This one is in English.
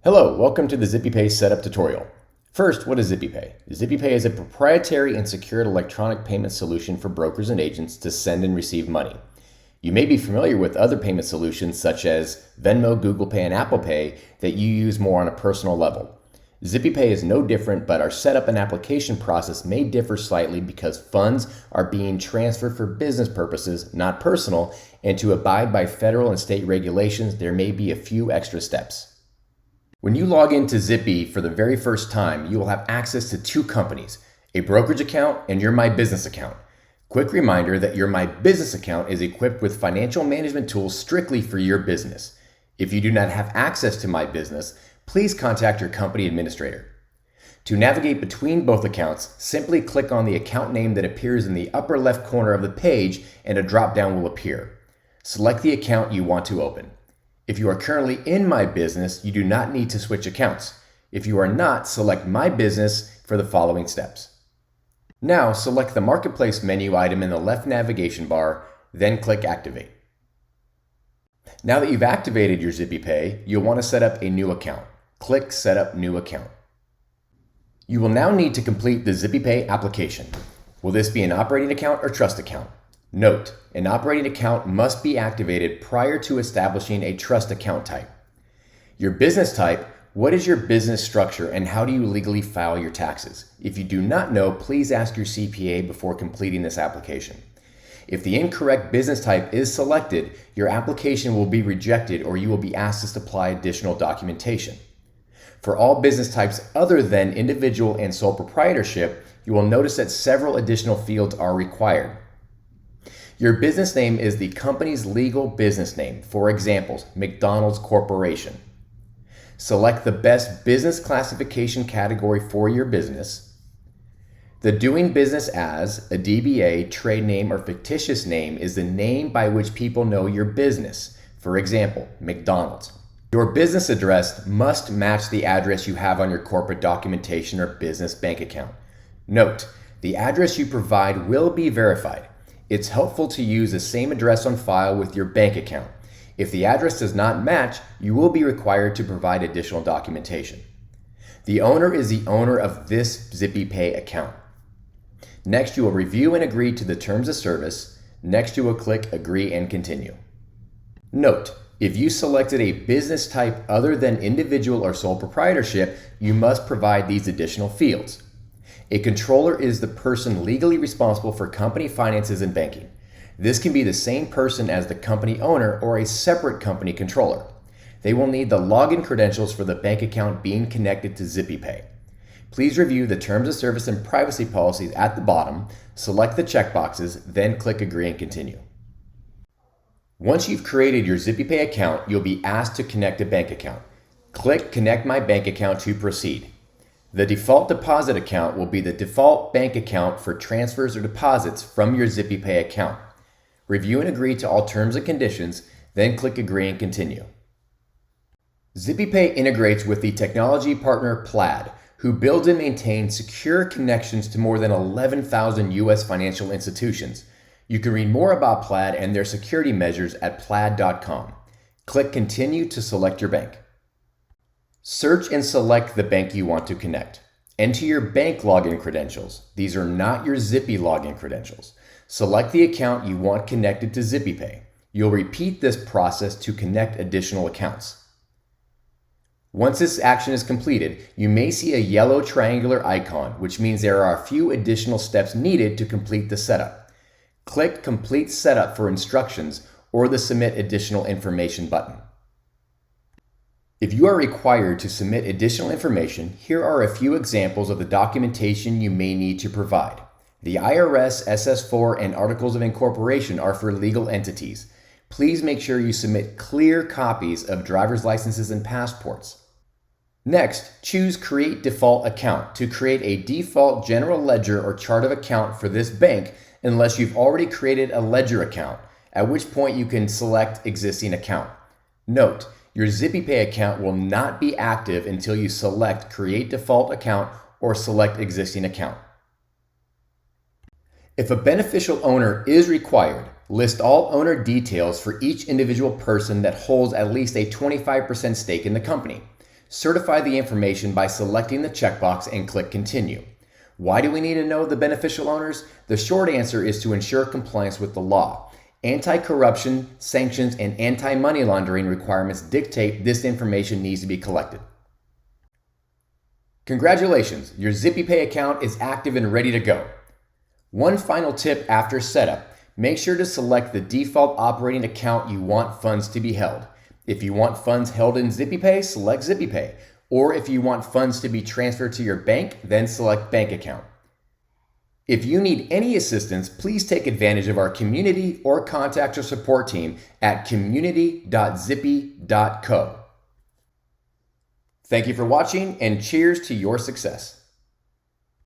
Hello, welcome to the Zipi Pay setup tutorial. First, what is Zipi Pay? Zipi Pay is a proprietary and secured electronic payment solution for brokers and agents to send and receive money. You may be familiar with other payment solutions such as Venmo, Google Pay, and Apple Pay that you use more on a personal level. Zipi Pay is no different, but our setup and application process may differ slightly because funds are being transferred for business purposes, not personal, and to abide by federal and state regulations, there may be a few extra steps. When you log into Zipi for the very first time, you will have access to two companies, a brokerage account and your My Business account. Quick reminder that your My Business account is equipped with financial management tools strictly for your business. If you do not have access to My Business, please contact your company administrator. To navigate between both accounts, simply click on the account name that appears in the upper left corner of the page and a drop-down will appear. Select the account you want to open. If you are currently in My Business, you do not need to switch accounts. If you are not, select My Business for the following steps. Now, select the Marketplace menu item in the left navigation bar, then click Activate. Now that you've activated your Zipi Pay, you'll want to set up a new account. Click Set Up New Account. You will now need to complete the Zipi Pay application. Will this be an operating account or trust account? Note, an operating account must be activated prior to establishing a trust account type. Your business type, what is your business structure and how do you legally file your taxes? If you do not know, please ask your CPA before completing this application. If the incorrect business type is selected, your application will be rejected or you will be asked to supply additional documentation. For all business types other than individual and sole proprietorship, you will notice that several additional fields are required. Your business name is the company's legal business name. For example, McDonald's Corporation. Select the best business classification category for your business. The doing business as, a DBA, trade name, or fictitious name is the name by which people know your business. For example, McDonald's. Your business address must match the address you have on your corporate documentation or business bank account. Note, the address you provide will be verified. It's helpful to use the same address on file with your bank account. If the address does not match, you will be required to provide additional documentation. The owner is the owner of this Zipi Pay account. Next, you will review and agree to the terms of service. Next, you will click Agree and Continue. Note, if you selected a business type other than individual or sole proprietorship, you must provide these additional fields. A controller is the person legally responsible for company finances and banking. This can be the same person as the company owner or a separate company controller. They will need the login credentials for the bank account being connected to Zipi Pay. Please review the terms of service and privacy policies at the bottom, select the checkboxes, then click Agree and Continue. Once you've created your Zipi Pay account, you'll be asked to connect a bank account. Click Connect My Bank Account to proceed. The default deposit account will be the default bank account for transfers or deposits from your Zipi Pay account. Review and agree to all terms and conditions, then click Agree and Continue. Zipi Pay integrates with the technology partner Plaid, who builds and maintains secure connections to more than 11,000 U.S. financial institutions. You can read more about Plaid and their security measures at plaid.com. Click Continue to select your bank. Search and select the bank you want to connect. Enter your bank login credentials. These are not your Zipi login credentials. Select the account you want connected to Zipi Pay. You'll repeat this process to connect additional accounts. Once this action is completed, you may see a yellow triangular icon, which means there are a few additional steps needed to complete the setup. Click Complete Setup for instructions or the Submit Additional Information button. If you are required to submit additional information, here are a few examples of the documentation you may need to provide. The IRS, SS4, and Articles of Incorporation are for legal entities. Please make sure you submit clear copies of driver's licenses and passports. Next, choose Create Default Account to create a default general ledger or chart of account for this bank unless you've already created a ledger account, at which point you can select Existing Account. Note, your Zipi Pay account will not be active until you select Create Default Account or select Existing Account. If a beneficial owner is required, list all owner details for each individual person that holds at least a 25% stake in the company. Certify the information by selecting the checkbox and click Continue. Why do we need to know the beneficial owners? The short answer is to ensure compliance with the law. Anti-corruption, sanctions, and anti-money laundering requirements dictate this information needs to be collected. Congratulations, your Zipi Pay account is active and ready to go. One final tip after setup, make sure to select the default operating account you want funds to be held. If you want funds held in Zipi Pay, select Zipi Pay. Or if you want funds to be transferred to your bank, then select Bank Account. If you need any assistance, please take advantage of our community or contact our support team at community.zipi.co. Thank you for watching and cheers to your success.